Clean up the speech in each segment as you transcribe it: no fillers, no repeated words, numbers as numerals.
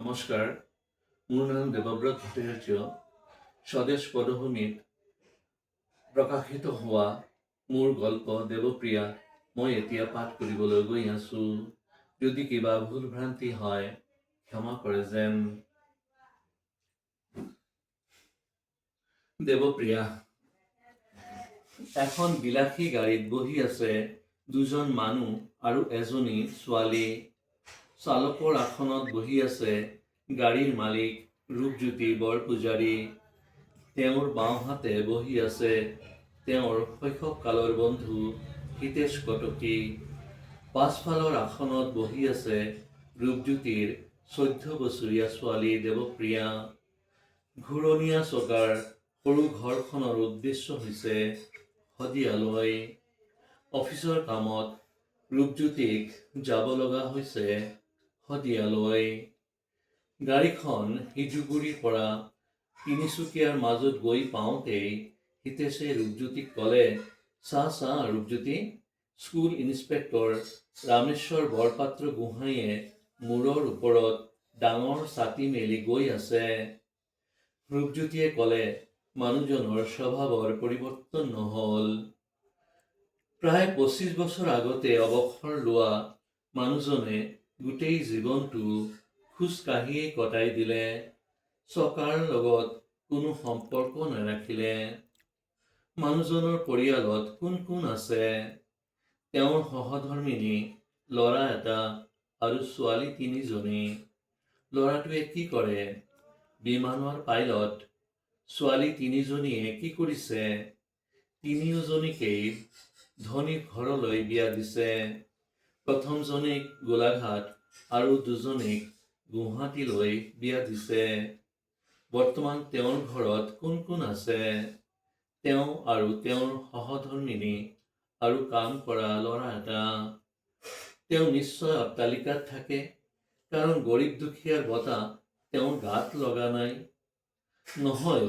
নমস্কাৰ, মোৰ নাম দেৱব্ৰত ভট্টাচাৰ্য। স্বদেশ পদভূমিত প্ৰকাশিত হোৱা মোৰ গল্প দেৱপ্ৰিয়া মই এতিয়া পাঠ কৰিবলৈ গৈ আছো। যদি কিবা ভুল ভ্ৰান্তি হয় ক্ষমা কৰে যেন। দেৱপ্ৰিয়া। এখন বিলাসী গাড়ীত বহি আছে দুজন মানুহ আৰু এজনী ছোৱালী। চালকৰ আসনত বহি আছে গাড়ীৰ মালিক ৰূপজ্যোতি বৰপূজাৰী। তেওঁৰ বাওঁহাতে বহি আছে তেওঁৰ শৈশৱকালৰ বন্ধু হিতেশ কটকী। পাছফালৰ আসনত বহি আছে ৰূপজ্যোতিৰ 14 বছৰীয়া ছোৱালী দেৱপ্ৰিয়া। ঘূৰণীয়া চকাৰ সৰু ঘৰখনৰ উদ্দেশ্য হৈছে শদিয়ালৈ। অফিচৰ কামত ৰূপজ্যোতিক যাব লগা হৈছে শদিয়ালৈ। গাড়ীখন সিজুগুৰিৰ পৰা তিনিচুকীয়াৰ মাজত গৈ পাওঁতেই হিতেশে ৰূপজ্যোতিক ক'লে, চা ৰূপজ্যোতি, স্কুল ইন্সপেক্টৰ ৰামেশ্বৰ বৰপাত্ৰ গোহাঁইয়ে মূৰৰ ওপৰত ডাঙৰ ছাতি মেলি গৈ আছে। ৰূপজ্যোতিয়ে ক'লে, মানুহজনৰ স্বভাৱৰ পৰিৱৰ্তন নহ'ল। প্ৰায় 25 বছৰ আগতে অৱসৰ লোৱা মানুহজনে গোটেই জীৱনটো খোজকাঢ়িয়েই কটাই দিলে। চকাৰ লগত কোনো সম্পৰ্ক নাৰাখিলে। মানুহজনৰ পৰিয়ালত কোন কোন আছে? তেওঁৰ সহধৰ্মিনী ল'ৰা এটা আৰু ছোৱালী 3জনী। ল'ৰাটোৱে কি কৰে? বিমানৰ পাইলট। ছোৱালী 3জনীয়ে কি কৰিছে? 3জনীকেই ধনী ঘৰলৈ বিয়া দিছে। প্ৰথমজনীক গোলাঘাট আৰু 2জনীক গুৱাহাটীলৈ বিয়া দিছে। বৰ্তমান তেওঁৰ ঘৰত কোন কোন আছে? তেওঁ আৰু তেওঁৰ সহধৰ্মিনী আৰু কাম কৰা ল'ৰা এটা। তেওঁ নিশ্চয় অট্টালিকাত থাকে, কাৰণ গৰীব দুখীয়াৰ বঁটা তেওঁৰ গাত লগা নাই। নহয়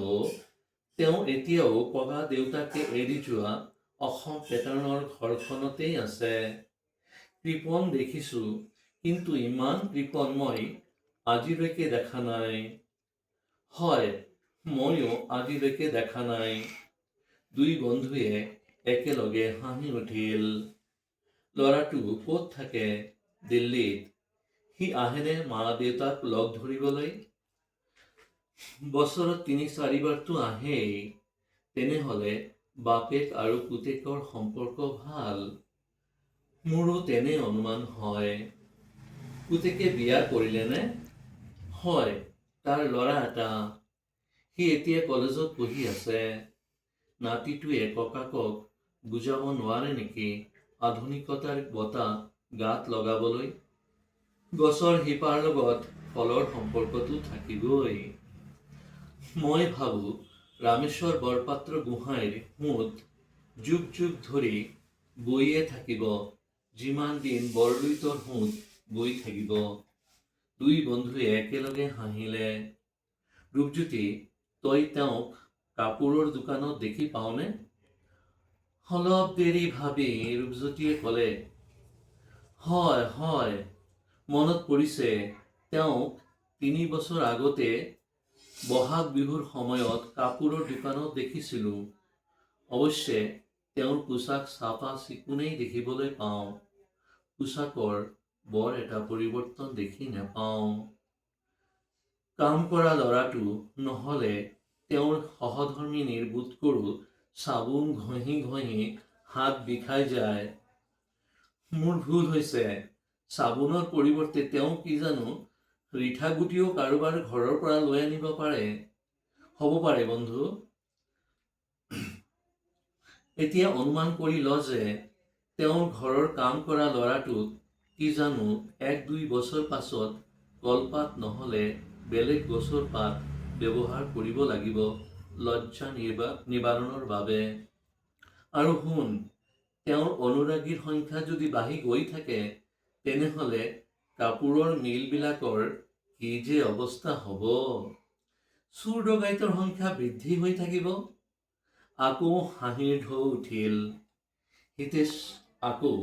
তেওঁ এতিয়াও ককা দেউতাকে এৰি যোৱা অসম পেটাৰ্ণৰ ঘৰখনতেই আছে। কৃপণ দেখিছো, কিন্তু ইমান কৃপণ মই আজিলৈকে দেখা নাই। হয়, ময়ো আজিলৈকে দেখা নাই। দুই বন্ধুৱে একেলগে হাঁহি উঠিল। ল'ৰাটো ক'ত থাকে? দিল্লীত। সি আহেনে মা দেউতাক লগ ধৰিবলৈ? বছৰত 3-4 বাৰতো আহেই। তেনেহ'লে বাপেক আৰু পুতেকৰ সম্পৰ্ক ভাল। মোৰো তেনে অনুমান হয়। পুতেকে বিয়া কৰিলেনে? হয়, তাৰ ল'ৰা এটা। সি এতিয়া কলেজত পঢ়ি আছে। নাতিটোৱে ককাকক বুজাব নোৱাৰে নেকি আধুনিকতাৰ বঁটা গাত লগাবলৈ? গছৰ শিপাৰ লগত ফলৰ সম্পৰ্কটো থাকিবই। মই ভাবো ৰামেশ্বৰ বৰপাত্ৰ গোহাঁইৰ সোঁত যুগ যুগ ধৰি বৈয়ে থাকিব, যিমান দিন বৰলুইতৰ সোঁত বৈ থাকিব। দুই বন্ধুৱে একেলগে হাঁহিলে। ৰূপজ্যোতি, তই তেওঁক কাপোৰৰ দোকানত দেখি পাওঁনে? অলপ দেৰি ভাবি ৰূপজ্যোতিয়ে ক'লে, হয়, মনত পৰিছে। তেওঁক 3 বছৰ আগতে বহাগ বিহুৰ সময়ত কাপোৰৰ দোকানত দেখিছিলো। অৱশ্যে তেওঁৰ পোছাক চাফা চিকুণেই দেখিবলৈ পাওঁ। পোছাকৰ বৰ এটা পৰিৱৰ্তন দেখি নাপাওঁ। কাম কৰা ল'ৰাটো নহ'লে তেওঁৰ সহধৰ্মিনীৰ বোধকৰো চাবোন ঘঁহি ঘঁহি হাত বিষাই যায়। মোৰ ভুল হৈছে। চাবোনৰ পৰিৱৰ্তে তেওঁ কি জানো ৰিঠা গুটিও কাৰোবাৰ ঘৰৰ পৰা লৈ আনিব পাৰে। হ'ব পাৰে বন্ধু। এতিয়া অনুমান কৰি ল যে তেওঁৰ ঘৰৰ কাম কৰা ল'ৰাটোক কি জানো 1-2 বছৰ পাছত কলপাত নহ'লে বেলেগ গছৰ পাত ব্যৱহাৰ কৰিব লাগিব লজ্জা নিবাৰণৰ বাবে। আৰু শুন, তেওঁৰ অনুৰাগীৰ সংখ্যা যদি বাঢ়ি গৈ থাকে, তেনেহ'লে কাপোৰৰ মিলবিলাকৰ কি যে অৱস্থা হ'ব। চোৰ ডকাইতৰ সংখ্যা বৃদ্ধি হৈ থাকিব। আকৌ হাঁহিৰ ঢৌ উঠিল। হিতেশ আকৌ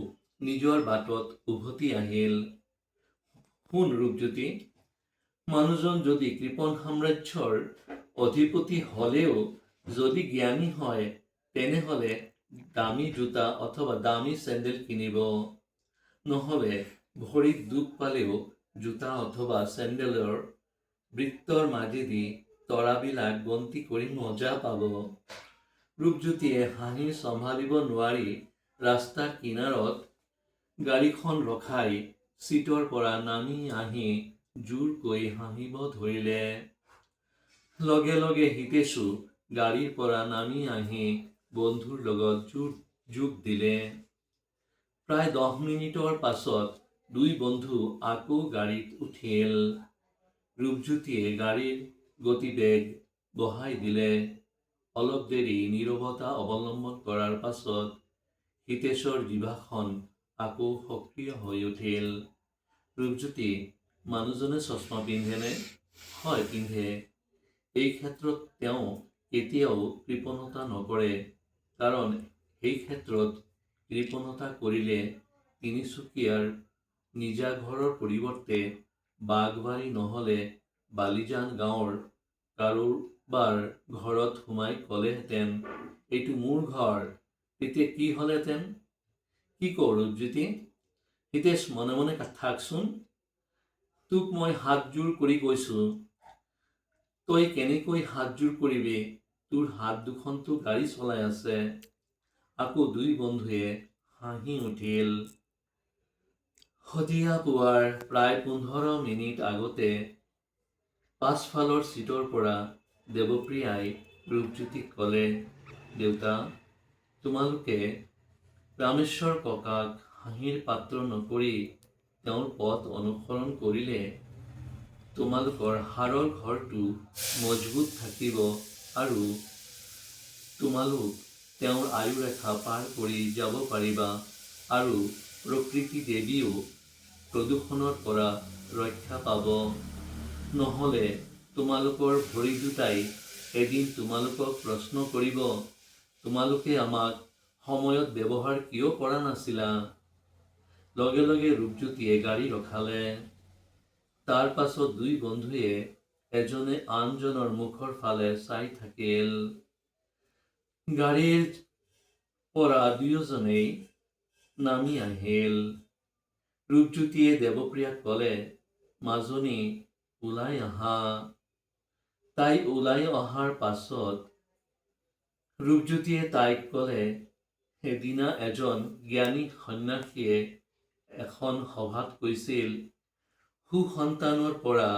নিজৰ বাটত উভতি আহিল। শুন ৰূপজ্যোতি, মানুহজন যদি কৃপণ সাম্ৰাজ্যৰ অধিপতি হলেও যদি জ্ঞানী হয় তেনেহলে দামী জোতা অথবা দামী চেণ্ডেল কিনিব, নহলে ভৰিত দুখ পালেও জোতা অথবা চেণ্ডেলৰ বৃত্তৰ মাজেদি তৰাবিলাক গন্তি কৰি মজা পাব। ৰূপজ্যোতিয়ে হাঁহি চম্ভালিব নোৱাৰি ৰাস্তাৰ কিনাৰত গাড়ীখন ৰখাই চিটৰ পৰা নামি আহি জোৰকৈ হাঁহিব ধৰিলে। লগে লগে হিতেশো গাড়ীৰ পৰা নামি আহি বন্ধুৰ লগত যোগ দিলে। প্ৰায় 10 মিনিটৰ পাছত দুই বন্ধু আকৌ গাড়ীত উঠিল। ৰূপজ্যোতিয়ে গাড়ীৰ গতিবেগ বঢ়াই দিলে। অলপ দেৰি নীৰৱতা অৱলম্বন কৰাৰ পাছত হিতেশৰ জিভাখন আকৌ সক্ৰিয় হৈ উঠিল। ৰূপজ্যোতি, মানুহজনে চশমা পিন্ধেনে? হয়, পিন্ধে। এই ক্ষেত্ৰত তেওঁ কেতিয়াও কৃপণতা নকৰে, কাৰণ এই ক্ষেত্ৰত কৃপণতা কৰিলে তিনিচুকীয়াৰ নিজা ঘৰৰ পৰিৱৰ্তে বাঘবাৰী নহলে বালিজান গাঁৱৰ কাৰোবাৰ ঘৰত সোমাই ক'লেহেঁতেন, এইটো মোৰ ঘৰ, তেতিয়া কি হলহেঁতেন? কি কওঁ ৰূপজ্যোতি? হিতেশ, মনে মনে থাকচোন। তোক মই হাতযোৰ কৰি কৈছো, তই কেনেকৈ হাতযোৰ কৰিবি? তোৰ হাত দুখনতো গাড়ী চলাই আছে। আকৌ দুই বন্ধুৱে হাঁহি উঠিল। সন্ধিয়া পুৱাৰ প্ৰায় 15 মিনিট আগতে পাছফালৰ চিটৰ পৰা দেৱপ্ৰিয়াই ৰূপজ্যোতিক ক'লে, দেউতা, তোমালোকে ৰামেশ্বৰ ককাক হাঁহিৰ পাত্ৰ নকৰি তেওঁৰ পথ অনুসৰণ কৰিলে তোমালোকৰ হাড়ৰ ঘৰটো মজবুত থাকিব আৰু তোমালোক তেওঁৰ আয়ুৰেখা পাৰ কৰি যাব পাৰিবা আৰু প্ৰকৃতি দেৱীও প্ৰদূষণৰ পৰা ৰক্ষা পাব। নহলে তোমালোকৰ ভৰি দুটাই এদিন তোমালোকক প্ৰশ্ন কৰিব, তোমালোকে আমাক সময়ত ব্যৱহাৰ কিয় কৰা নাছিলা? লগে লগে ৰূপজ্যোতিয়ে গাড়ী ৰখালে। তাৰ পাছত দুই বন্ধুৱে এজনে আনজনৰ মুখৰ ফালে চাই থাকিল। গাড়ীৰ পৰা দুয়োজনেই নামি আহিল। ৰূপজ্যোতিয়ে দেৱপ্ৰিয়াক ক'লে, মাজনী, ওলাই আহা। তাই ওলাই অহাৰ পাছত ৰূপজ্যোতিয়ে তাইক ক'লে, সেইদিনা এজন জ্ঞানী সন্যাসীয়ে এখন সভাত কৈছিল, সুসন্তানৰ পৰা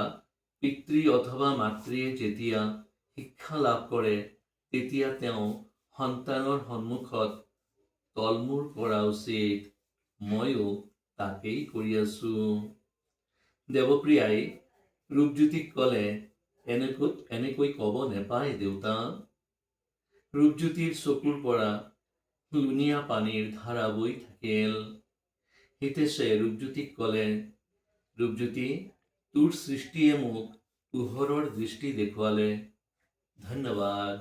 পিতৃ অথবা মাতৃয়ে যেতিয়া শিক্ষা লাভ কৰে তেতিয়া তেওঁ সন্তানৰ সন্মুখত তলমূৰ কৰা উচিত। ময়ো তাকেই কৰি আছো। দেৱপ্ৰিয়াই ৰূপজ্যোতিক ক'লে, এনেকৈ ক'ব নেপায় দেউতা। ৰূপজ্যোতিৰ চকুৰ পৰা লুণীয়া পানীৰ ধাৰা বৈ থাকিল। হিতেশে ৰূপজ্যোতিক ক'লে, ৰূপজ্যোতি, তোৰ সৃষ্টিয়ে মোক পোহৰৰ দৃষ্টি দেখুৱালে। ধন্যবাদ।